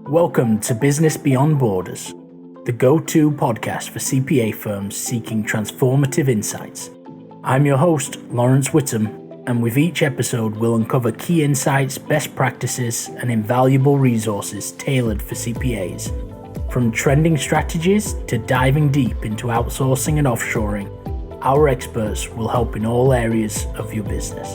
Welcome to Business Beyond Borders, the go-to podcast for CPA firms seeking transformative insights. I'm your host, Lawrence Whittam, and with each episode we'll uncover key insights, best practices, and invaluable resources tailored for CPAs. From trending strategies to diving deep into outsourcing and offshoring, our experts will help in all areas of your business.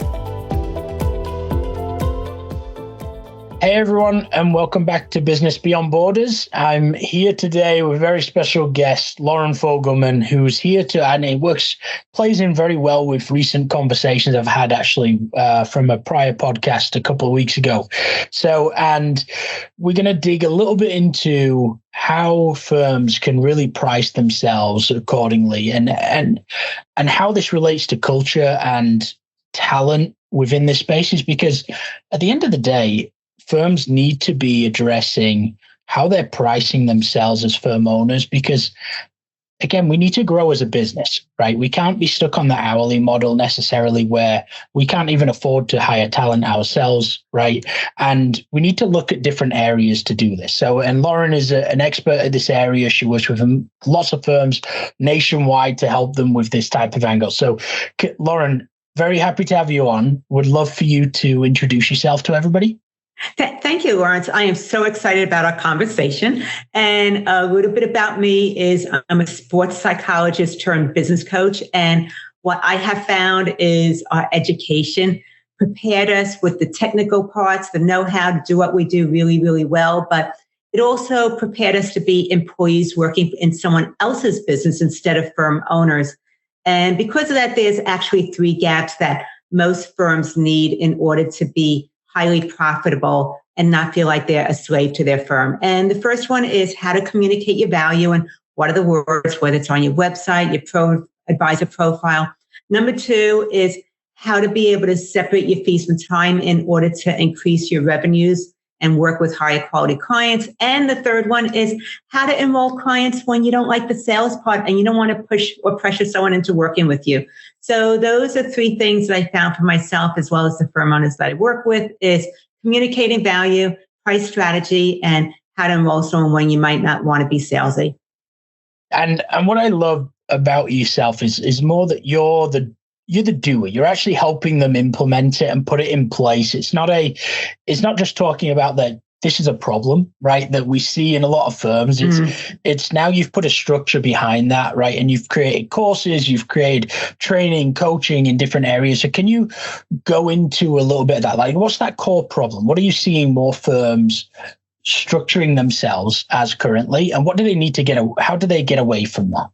Hey everyone, and welcome back to Business Beyond Borders. I'm here today with a very special guest, Loren Fogelman, who's here and it plays in very well with recent conversations I've had actually from a prior podcast a couple of weeks ago. And we're going to dig a little bit into how firms can really price themselves accordingly and how this relates to culture and talent within this spaces, because at the end of the day, firms need to be addressing how they're pricing themselves as firm owners, because again, we need to grow as a business, right? We can't be stuck on the hourly model necessarily where we can't even afford to hire talent ourselves, right? And we need to look at different areas to do this. And Loren is an expert at this area. She works with lots of firms nationwide to help them with this type of angle. So Loren, very happy to have you on. Would love for you to introduce yourself to everybody. Thank you, Lawrence. I am so excited about our conversation. And a little bit about me is I'm a sports psychologist turned business coach. And what I have found is our education prepared us with the technical parts, the know-how to do what we do really, really well. But it also prepared us to be employees working in someone else's business instead of firm owners. And because of that, there's actually three gaps that most firms need in order to be highly profitable and not feel like they're a slave to their firm. And the first one is how to communicate your value and what are the words, whether it's on your website, your advisor profile. Number two is how to be able to separate your fees from time in order to increase your revenues and work with higher quality clients. And the third one is how to enroll clients when you don't like the sales part and you don't want to push or pressure someone into working with you. So those are three things that I found for myself, as well as the firm owners that I work with, is communicating value, price strategy, and how to enroll someone when you might not want to be salesy. And what I love about yourself is more that you're the doer. You're actually helping them implement it and put it in place. It's not just talking about that this is a problem, right, that we see in a lot of firms. It's now you've put a structure behind that, right? And you've created courses, you've created training, coaching in different areas. So can you go into a little bit of that? Like, what's that core problem? What are you seeing more firms structuring themselves as currently? And what do they need to how do they get away from that?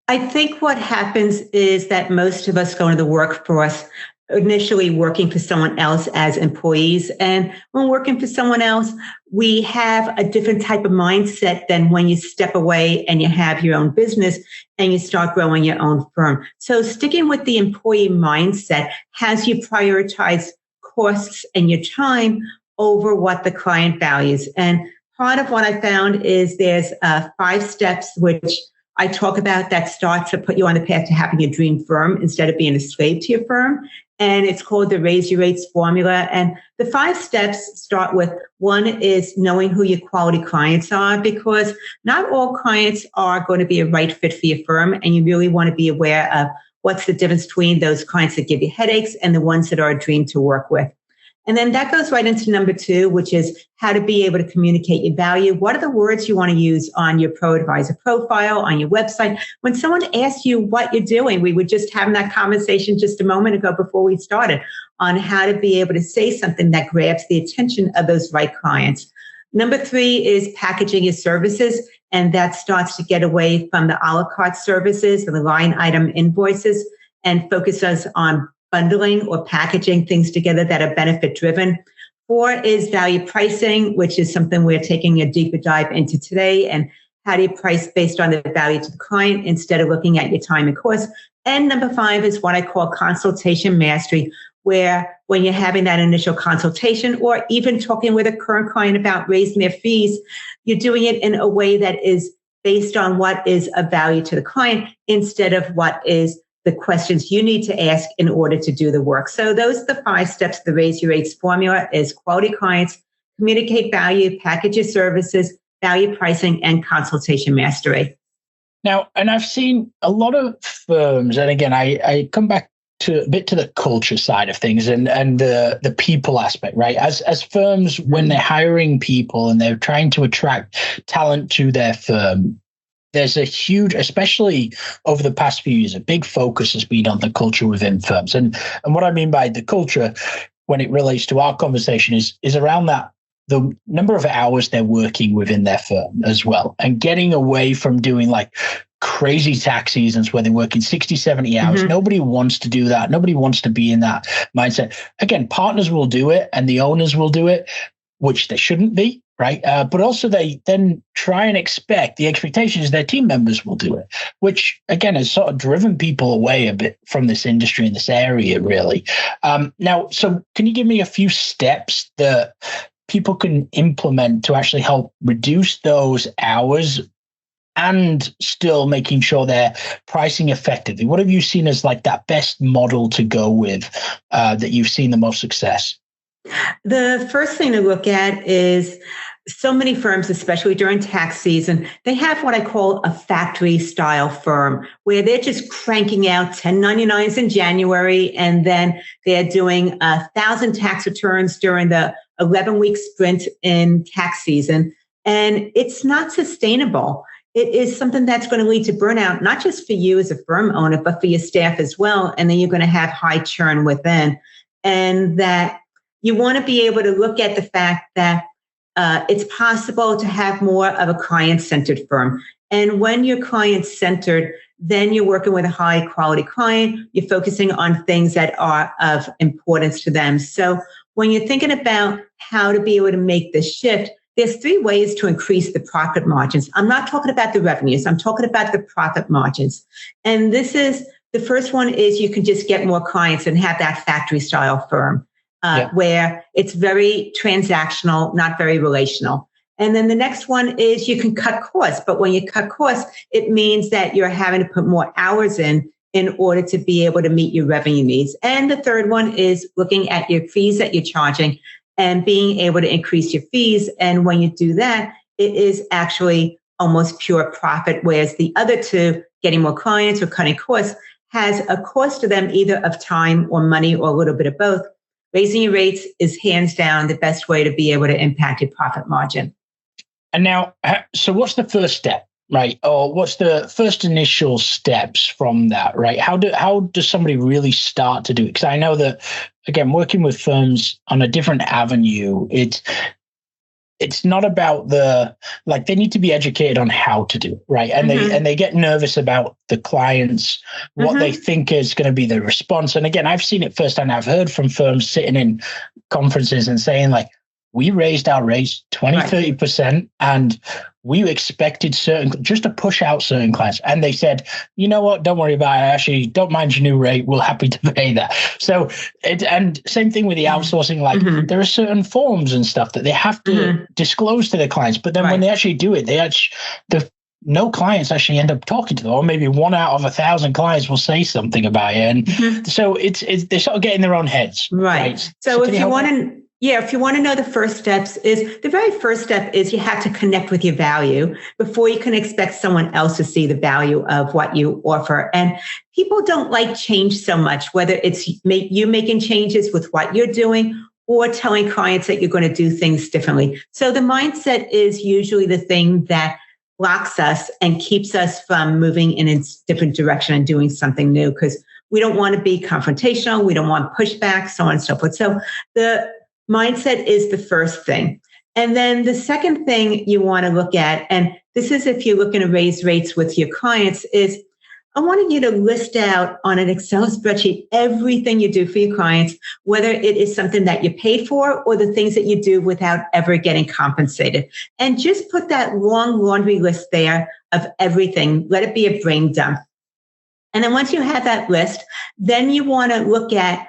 I think what happens is that most of us go into the workforce initially working for someone else as employees. And when working for someone else, we have a different type of mindset than when you step away and you have your own business and you start growing your own firm. So sticking with the employee mindset has you prioritize costs and your time over what the client values. And part of what I found is there's 5 steps which I talk about that starts to put you on the path to having a dream firm instead of being a slave to your firm. And it's called the Raise Your Rates formula. And the 5 steps start with, 1 is knowing who your quality clients are, because not all clients are going to be a right fit for your firm. And you really want to be aware of what's the difference between those clients that give you headaches and the ones that are a dream to work with. And then that goes right into number 2, which is how to be able to communicate your value. What are the words you want to use on your pro advisor profile, on your website? When someone asks you what you're doing, we were just having that conversation just a moment ago before we started on how to be able to say something that grabs the attention of those right clients. Number 3 is packaging your services. And that starts to get away from the a la carte services and the line item invoices and focus us on bundling or packaging things together that are benefit driven. 4 is value pricing, which is something we're taking a deeper dive into today. And how do you price based on the value to the client instead of looking at your time and cost? And number 5 is what I call consultation mastery, where when you're having that initial consultation or even talking with a current client about raising their fees, you're doing it in a way that is based on what is of value to the client instead of what is the questions you need to ask in order to do the work. So those are the 5 steps. The Raise Your Rates formula is quality clients, communicate value, package your services, value pricing, and consultation mastery. Now, and I've seen a lot of firms, and again, I come back to a bit to the culture side of things and the people aspect, right? As firms, when they're hiring people and they're trying to attract talent to their firm, there's a huge, especially over the past few years, a big focus has been on the culture within firms. And what I mean by the culture, when it relates to our conversation, is around that, the number of hours they're working within their firm as well, and getting away from doing like crazy tax seasons where they're working 60, 70 hours. Nobody wants to do that. Nobody wants to be in that mindset. Again, partners will do it and the owners will do it, which they shouldn't be, right? But also they then try and expect, the expectation is their team members will do it, which again has sort of driven people away a bit from this industry in this area, really. Now, so can you give me a few steps that people can implement to actually help reduce those hours and still making sure they're pricing effectively? What have you seen as like that best model to go with that you've seen the most success? The first thing to look at is so many firms, especially during tax season, they have what I call a factory style firm where they're just cranking out 1099s in January, and then they're doing 1,000 tax returns during the 11-week sprint in tax season. And it's not sustainable. It is something that's going to lead to burnout, not just for you as a firm owner, but for your staff as well. And then you're going to have high churn within. And that you want to be able to look at the fact that it's possible to have more of a client-centered firm. And when you're client-centered, then you're working with a high-quality client. You're focusing on things that are of importance to them. So when you're thinking about how to be able to make this shift, there's 3 ways to increase the profit margins. I'm not talking about the revenues. I'm talking about the profit margins. And the first one is you can just get more clients and have that factory-style firm. Where it's very transactional, not very relational. And then the next one is you can cut costs. But when you cut costs, it means that you're having to put more hours in order to be able to meet your revenue needs. And the third one is looking at your fees that you're charging and being able to increase your fees. And when you do that, it is actually almost pure profit, whereas the other two, getting more clients or cutting costs, has a cost to them either of time or money or a little bit of both. Raising your rates is hands down the best way to be able to impact your profit margin. And now, so what's the first step, right? Or what's the first initial steps from that, right? How does somebody really start to do it? Because I know that, again, working with firms on a different avenue, it's not about they need to be educated on how to do it, right? And they get nervous about the clients, what they think is going to be the response. And again, I've seen it firsthand. I've heard from firms sitting in conferences and saying like, we raised our rates 20, 30%, and we expected just to push out certain clients. And they said, you know what, don't worry about it. Actually, don't mind your new rate. We're happy to pay that. So, and same thing with the outsourcing, like there are certain forms and stuff that they have to disclose to their clients. But then when they actually do it, no clients actually end up talking to them, or maybe 1 out of 1,000 clients will say something about it. And so they sort of get in their own heads. Right. So if you want to... Yeah, if you want to know the first steps, the very first step is you have to connect with your value before you can expect someone else to see the value of what you offer. And people don't like change so much, whether it's you making changes with what you're doing or telling clients that you're going to do things differently. So the mindset is usually the thing that blocks us and keeps us from moving in a different direction and doing something new, because we don't want to be confrontational. We don't want pushback, so on and so forth. So the mindset is the first thing. And then the second thing you want to look at, and this is if you're looking to raise rates with your clients, is I wanted you to list out on an Excel spreadsheet everything you do for your clients, whether it is something that you pay for or the things that you do without ever getting compensated. And just put that long laundry list there of everything. Let it be a brain dump. And then once you have that list, then you want to look at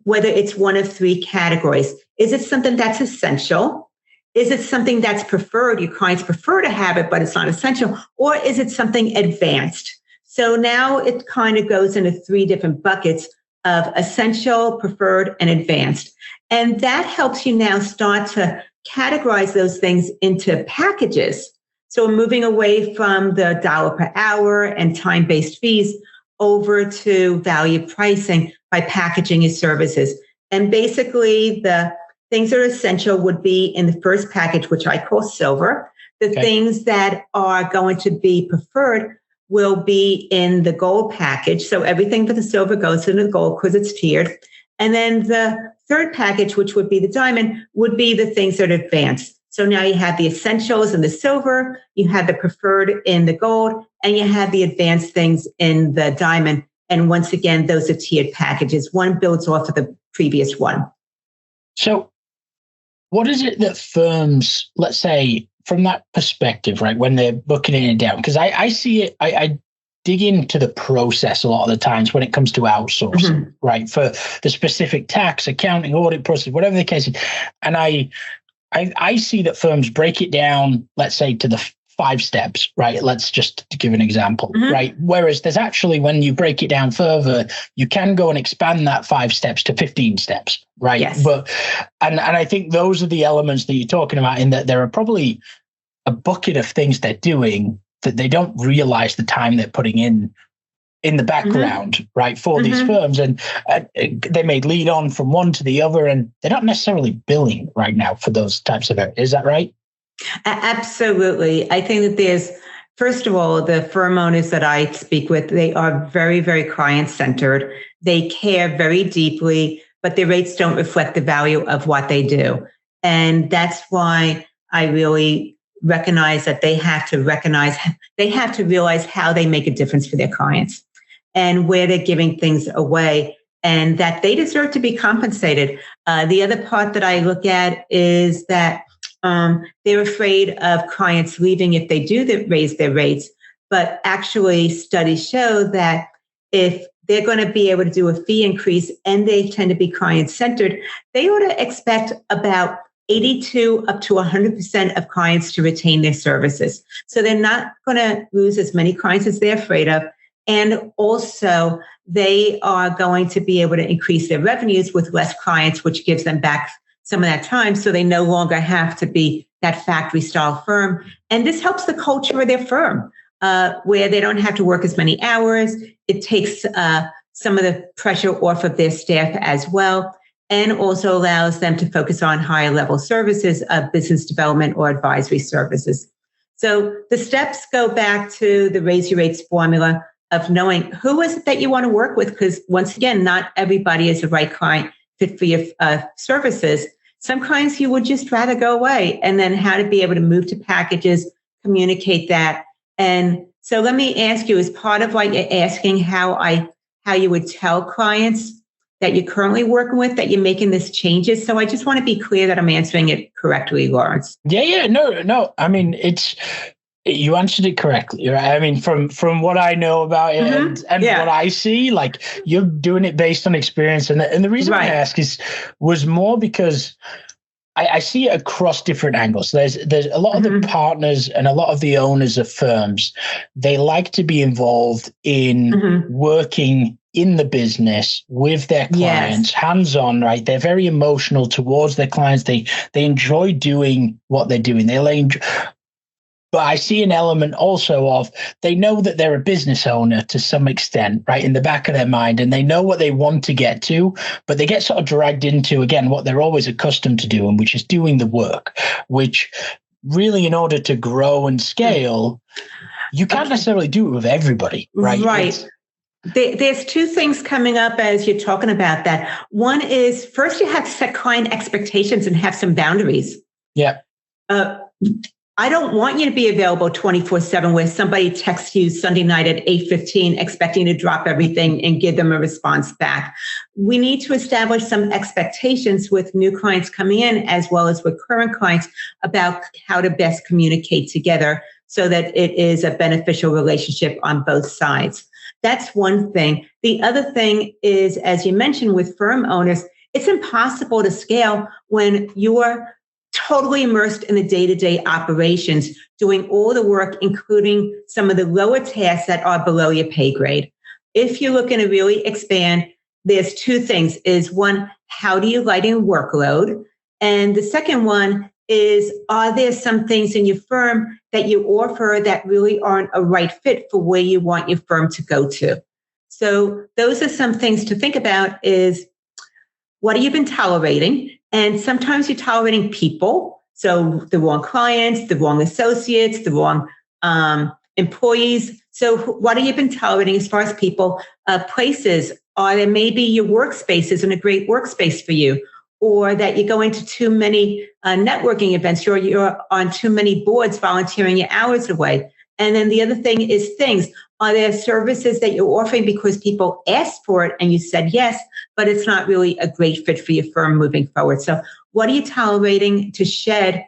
whether it's one of 3 categories. Is it something that's essential? Is it something that's preferred? Your clients prefer to have it, but it's not essential. Or is it something advanced? So now it kind of goes into 3 different buckets of essential, preferred, and advanced. And that helps you now start to categorize those things into packages. So we're moving away from the dollar per hour and time-based fees over to value pricing by packaging your services. And basically the things that are essential would be in the first package, which I call silver. The things that are going to be preferred will be in the gold package. So everything for the silver goes into the gold because it's tiered. And then the third package, which would be the diamond, would be the things that are advanced. So now you have the essentials in the silver, you have the preferred in the gold, and you have the advanced things in the diamond. And once again, those are tiered packages. One builds off of the previous one. So what is it that firms, let's say, from that perspective, right, when they're bucketing it down? Because I see it, I dig into the process a lot of the times when it comes to outsourcing, right, for the specific tax, accounting, audit process, whatever the case is. And I see that firms break it down, let's say, to the 5 steps, right? Let's just give an example, right? Whereas there's actually, when you break it down further, you can go and expand that 5 steps to 15 steps, right? Yes. But, and I think those are the elements that you're talking about, in that there are probably a bucket of things they're doing that they don't realize the time they're putting in the background, right, for these firms. And they may lead on from one to the other, and they're not necessarily billing right now for those types of areas. Is that right? Absolutely. I think that there's, first of all, the firm owners that I speak with, they are very, very client-centered. They care very deeply, but their rates don't reflect the value of what they do. And that's why I really recognize that they have to realize how they make a difference for their clients and where they're giving things away, and that they deserve to be compensated. The other part that I look at is that they're afraid of clients leaving if they do raise their rates. But actually, studies show that if they're going to be able to do a fee increase and they tend to be client-centered, they ought to expect about 82 up to 100% of clients to retain their services. So they're not going to lose as many clients as they're afraid of. And also, they are going to be able to increase their revenues with less clients, which gives them back some of that time, so they no longer have to be that factory style firm. And this helps the culture of their firm, where they don't have to work as many hours. It takes some of the pressure off of their staff as well, and also allows them to focus on higher level services of business development or advisory services. So the steps go back to the raise your rates formula of knowing who is it that you want to work with, because once again, not everybody is the right client fit for your services. Some clients you would just rather go away, and then how to be able to move to packages, communicate that. And so let me ask you, as part of what you're asking, how you would tell clients that you're currently working with that you're making this changes. So I just want to be clear that I'm answering it correctly, Lawrence. Yeah, no. I mean, you answered it correctly, right? I mean, from what I know about it and what I see, like, you're doing it based on experience. And the reason I ask was more because I see it across different angles. There's a lot of the partners and a lot of the owners of firms, they like to be involved in working in the business with their clients, hands-on, right? They're very emotional towards their clients. They enjoy doing what they're doing. But I see an element also of, they know that they're a business owner to some extent, right, in the back of their mind, and they know what they want to get to, but they get sort of dragged into, again, what they're always accustomed to doing, which is doing the work, which really, in order to grow and scale, you can't necessarily do it with everybody, right? Right. There's 2 things coming up as you're talking about that. One is, first, you have to set client expectations and have some boundaries. Yeah. I don't want you to be available 24/7 where somebody texts you Sunday night at 8:15 expecting to drop everything and give them a response back. We need to establish some expectations with new clients coming in, as well as with current clients, about how to best communicate together so that it is a beneficial relationship on both sides. That's one thing. The other thing is, as you mentioned, with firm owners, it's impossible to scale when you're totally immersed in the day-to-day operations, doing all the work, including some of the lower tasks that are below your pay grade. If you're looking to really expand, there's two things. Is one, how do you lighten your workload? And the second one is, are there some things in your firm that you offer that really aren't a right fit for where you want your firm to go to? So those are some things to think about. Is what have you been tolerating? And sometimes you're tolerating people. So the wrong clients, the wrong associates, the wrong employees. So what have you been tolerating as far as people? Places, or there maybe your workspace isn't a great workspace for you, or that you're going to too many networking events, or you're on too many boards volunteering your hours away. And then the other thing is things. Are there services that you're offering because people asked for it and you said yes, but it's not really a great fit for your firm moving forward? So what are you tolerating to shed?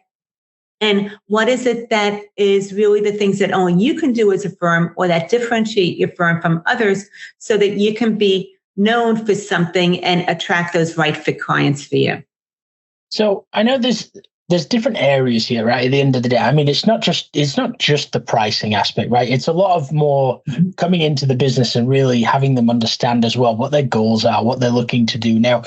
And what is it that is really the things that only you can do as a firm, or that differentiate your firm from others, so that you can be known for something and attract those right fit clients for you? So I know there's different areas here, right? At the end of the day, I mean, it's not just the pricing aspect, right? It's a lot of more coming into the business and really having them understand as well what their goals are, what they're looking to do. Now,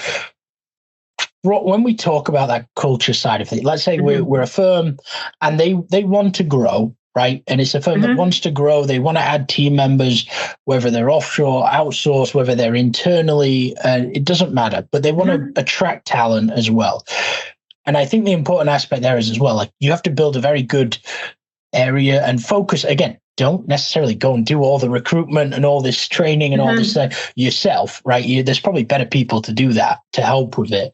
when we talk about that culture side of things, let's say we're a firm and they want to grow, right? And it's a firm that wants to grow. They want to add team members, whether they're offshore, outsourced, whether they're internally, it doesn't matter, but they want to attract talent as well. And I think the important aspect there is as well, like, you have to build a very good area and focus. Again, don't necessarily go and do all the recruitment and all this training and all this yourself, right? There's probably better people to do that, to help with it.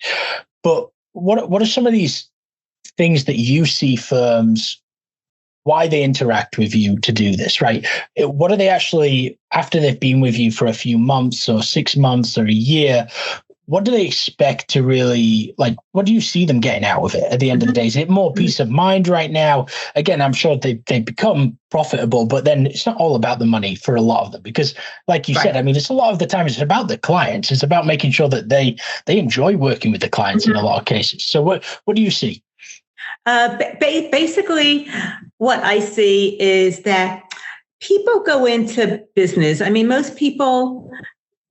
But what are some of these things that you see firms, why they interact with you to do this, right? What are they actually, after they've been with you for a few months or 6 months or a year, what do they expect to really, like, what do you see them getting out of it at the end of the day? Is it more peace of mind right now? Again, I'm sure they become profitable, but then it's not all about the money for a lot of them, because like you said, I mean, it's a lot of the time it's about the clients. It's about making sure that they enjoy working with the clients in a lot of cases. So what do you see? Basically, what I see is that people go into business. I mean, most people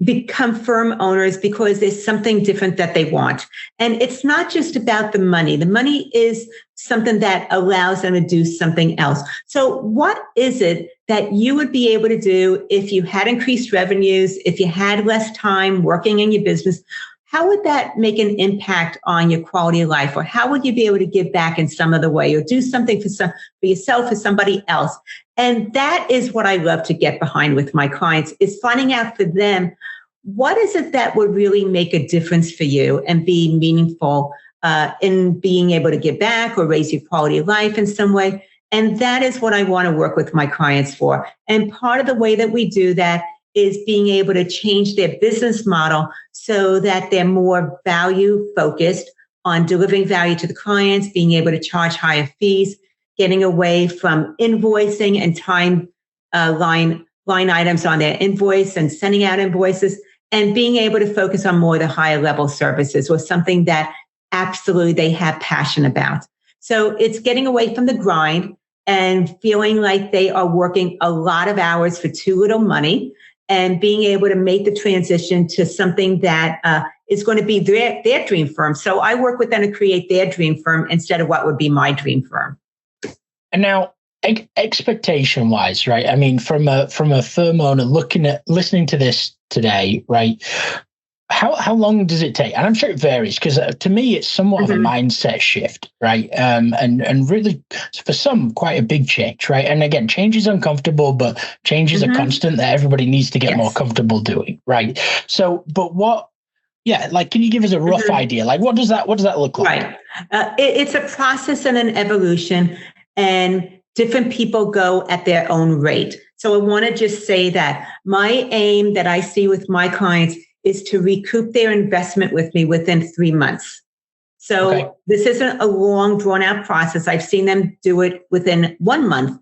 become firm owners because there's something different that they want. And it's not just about the money. The money is something that allows them to do something else. So what is it that you would be able to do if you had increased revenues, if you had less time working in your business? How would that make an impact on your quality of life? Or how would you be able to give back in some other way, or do something for yourself or somebody else? And that is what I love to get behind with my clients, is finding out for them, what is it that would really make a difference for you and be meaningful in being able to give back or raise your quality of life in some way? And that is what I want to work with my clients for. And part of the way that we do that is being able to change their business model so that they're more value focused on delivering value to the clients, being able to charge higher fees, getting away from invoicing and time line items on their invoice and sending out invoices, and being able to focus on more of the higher level services, or something that absolutely they have passion about. So it's getting away from the grind and feeling like they are working a lot of hours for too little money, and being able to make the transition to something that is going to be their dream firm. So I work with them to create their dream firm instead of what would be my dream firm. And now, expectation wise, right? I mean, from a firm owner listening to this today, right? How long does it take? And I'm sure it varies, because to me, it's somewhat of a mindset shift, right? And really, for some, quite a big change, right? And again, change is uncomfortable, but change is a constant that everybody needs to get more comfortable doing, right? So, but can you give us a rough idea? Like, what does that look like? Right. It's a process and an evolution, and different people go at their own rate. So I want to just say that my aim that I see with my clients is to recoup their investment with me within 3 months. So this isn't a long, drawn out process. I've seen them do it within 1 month.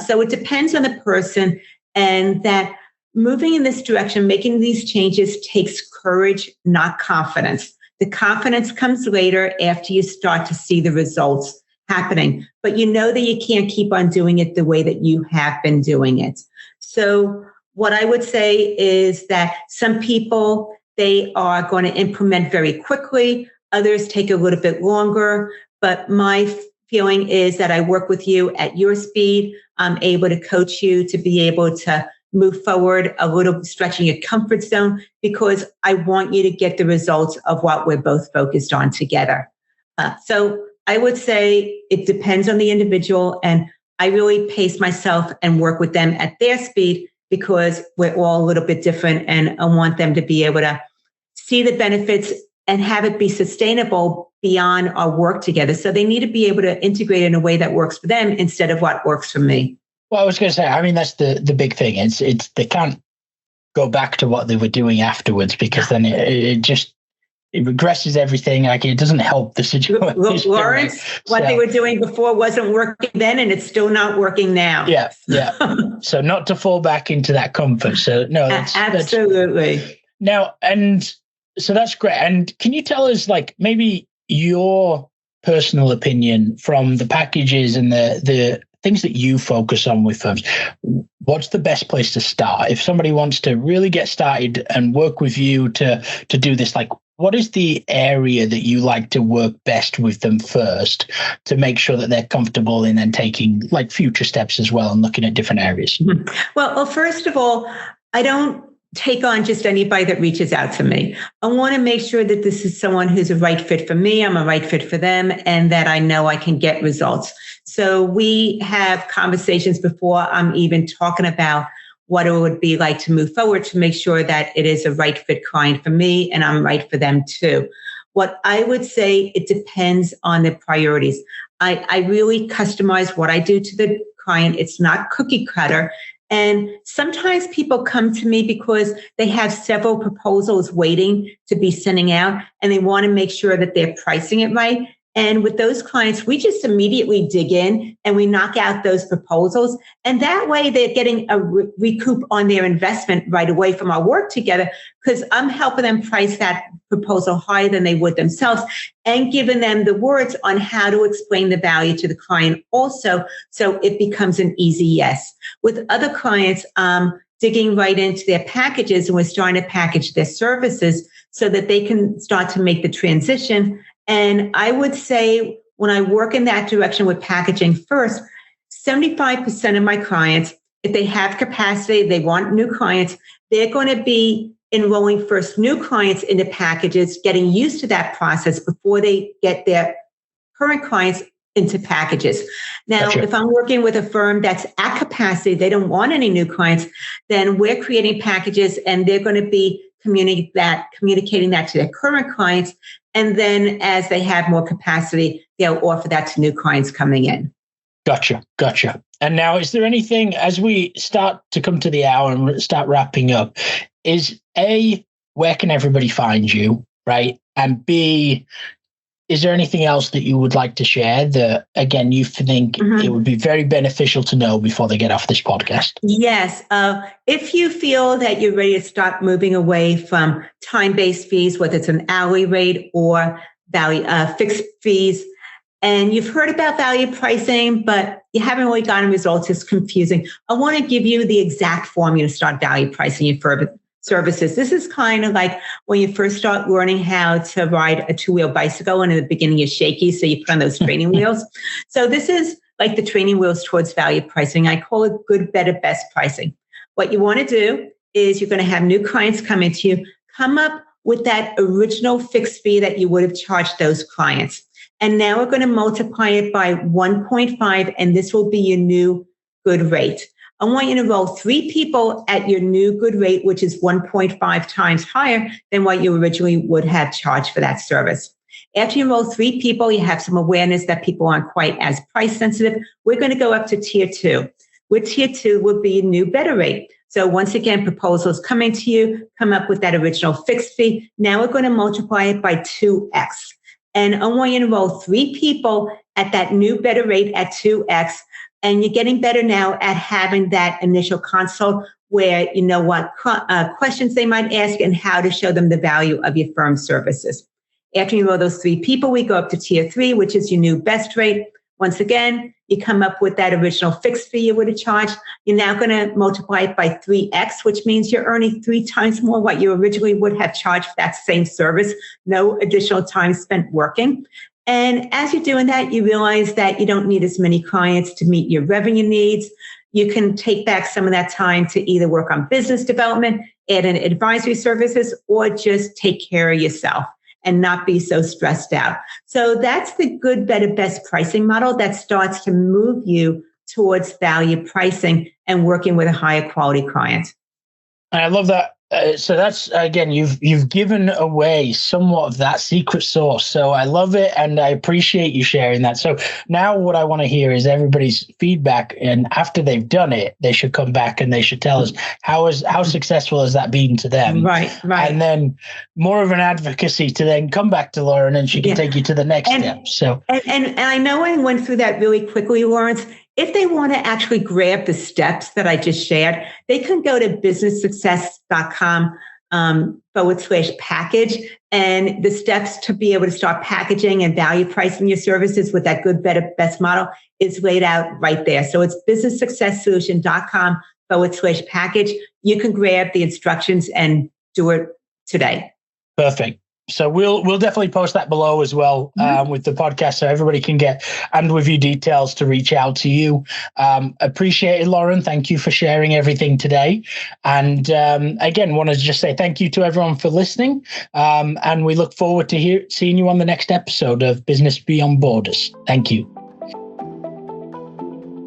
So it depends on the person, and that moving in this direction, making these changes takes courage, not confidence. The confidence comes later, after you start to see the results happening, but you know that you can't keep on doing it the way that you have been doing it. So what I would say is that some people, they are going to implement very quickly. Others take a little bit longer. But my feeling is that I work with you at your speed. I'm able to coach you to be able to move forward a little, stretching your comfort zone, because I want you to get the results of what we're both focused on together. So I would say it depends on the individual, and I really pace myself and work with them at their speed, because we're all a little bit different, and I want them to be able to see the benefits and have it be sustainable beyond our work together. So they need to be able to integrate in a way that works for them instead of what works for me. Well, I was going to say, I mean, that's the big thing. It's they can't go back to what they were doing afterwards, because then it regresses everything. Like, it doesn't help the situation. Lawrence, what they were doing before wasn't working then, and it's still not working now. Yeah. So not to fall back into that comfort. So no, absolutely. Now, and so that's great. And can you tell us, like, maybe your personal opinion from the packages and the things that you focus on with firms? What's the best place to start if somebody wants to really get started and work with you to do this? Like, what is the area that you like to work best with them first to make sure that they're comfortable in then taking like future steps as well and looking at different areas? Mm-hmm. Well, first of all, I don't take on just anybody that reaches out to me. I want to make sure that this is someone who's a right fit for me, I'm a right fit for them, and that I know I can get results. So we have conversations before I'm even talking about what it would be like to move forward, to make sure that it is a right fit client for me and I'm right for them too. What I would say, it depends on the priorities. I really customize what I do to the client. It's not cookie cutter. And sometimes people come to me because they have several proposals waiting to be sending out, and they want to make sure that they're pricing it right. And with those clients, we just immediately dig in and we knock out those proposals. And that way they're getting a recoup on their investment right away from our work together, because I'm helping them price that proposal higher than they would themselves, and giving them the words on how to explain the value to the client also, so it becomes an easy yes. With other clients, digging right into their packages, and we're starting to package their services so that they can start to make the transition. And I would say, when I work in that direction with packaging first, 75% of my clients, if they have capacity, they want new clients, they're going to be enrolling first new clients into packages, getting used to that process before they get their current clients into packages. Now, Gotcha. If I'm working with a firm that's at capacity, they don't want any new clients, then we're creating packages, and they're going to be communicating that to their current clients. And then as they have more capacity, they'll offer that to new clients coming in. Gotcha. And now, is there anything, as we start to come to the hour and start wrapping up, is A, where can everybody find you, right? And B, is there anything else that you would like to share that, again, you think it would be very beneficial to know before they get off this podcast? Yes. If you feel that you're ready to start moving away from time-based fees, whether it's an hourly rate or fixed fees, and you've heard about value pricing, but you haven't really gotten results, it's confusing, I want to give you the exact formula to start value pricing your services. This is kind of like when you first start learning how to ride a two-wheel bicycle, and in the beginning you're shaky, so you put on those training wheels. So this is like the training wheels towards value pricing. I call it good, better, best pricing. What you want to do is you're going to have new clients come into you, come up with that original fixed fee that you would have charged those clients. And now we're going to multiply it by 1.5, and this will be your new good rate. I want you to enroll 3 people at your new good rate, which is 1.5 times higher than what you originally would have charged for that service. After you enroll 3 people, you have some awareness that people aren't quite as price sensitive. We're going to go up to tier 2. With tier 2 will be a new better rate. So once again, proposals coming to you, come up with that original fixed fee. Now we're going to multiply it by 2x. And I want you to enroll 3 people at that new better rate at 2x. And you're getting better now at having that initial consult where you know what questions they might ask and how to show them the value of your firm's services. After you enroll those 3 people, we go up to tier 3, which is your new best rate. Once again, you come up with that original fixed fee you would have charged. You're now going to multiply it by 3x, which means you're earning 3 times more what you originally would have charged for that same service. No additional time spent working. And as you're doing that, you realize that you don't need as many clients to meet your revenue needs. You can take back some of that time to either work on business development, add in advisory services, or just take care of yourself and not be so stressed out. So that's the good, better, best pricing model that starts to move you towards value pricing and working with a higher quality client. I love that. So that's, again, you've given away somewhat of that secret sauce. So I love it, and I appreciate you sharing that. So now what I want to hear is everybody's feedback, and after they've done it, they should come back and they should tell us how successful has that been to them. Right. And then more of an advocacy to then come back to Loren, and she can take you to the next step. So and I know I went through that really quickly, Lawrence. If they want to actually grab the steps that I just shared, they can go to businesssuccess.com/package. And the steps to be able to start packaging and value pricing your services with that good, better, best model is laid out right there. So it's businesssuccesssolution.com/package. You can grab the instructions and do it today. Perfect. So we'll definitely post that below as well with the podcast, so everybody can get, and with your details to reach out to you. Appreciate it, Loren. Thank you for sharing everything today. And again, want to just say thank you to everyone for listening. And we look forward to seeing you on the next episode of Business Beyond Borders. Thank you.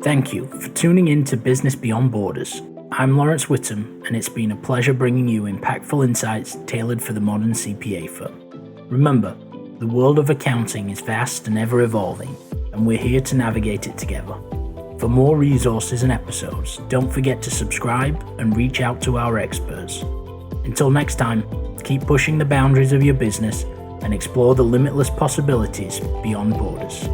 Thank you for tuning in to Business Beyond Borders. I'm Lawrence Whittam, and it's been a pleasure bringing you impactful insights tailored for the modern CPA firm. Remember, the world of accounting is vast and ever evolving, and we're here to navigate it together. For more resources and episodes, don't forget to subscribe and reach out to our experts. Until next time, keep pushing the boundaries of your business and explore the limitless possibilities beyond borders.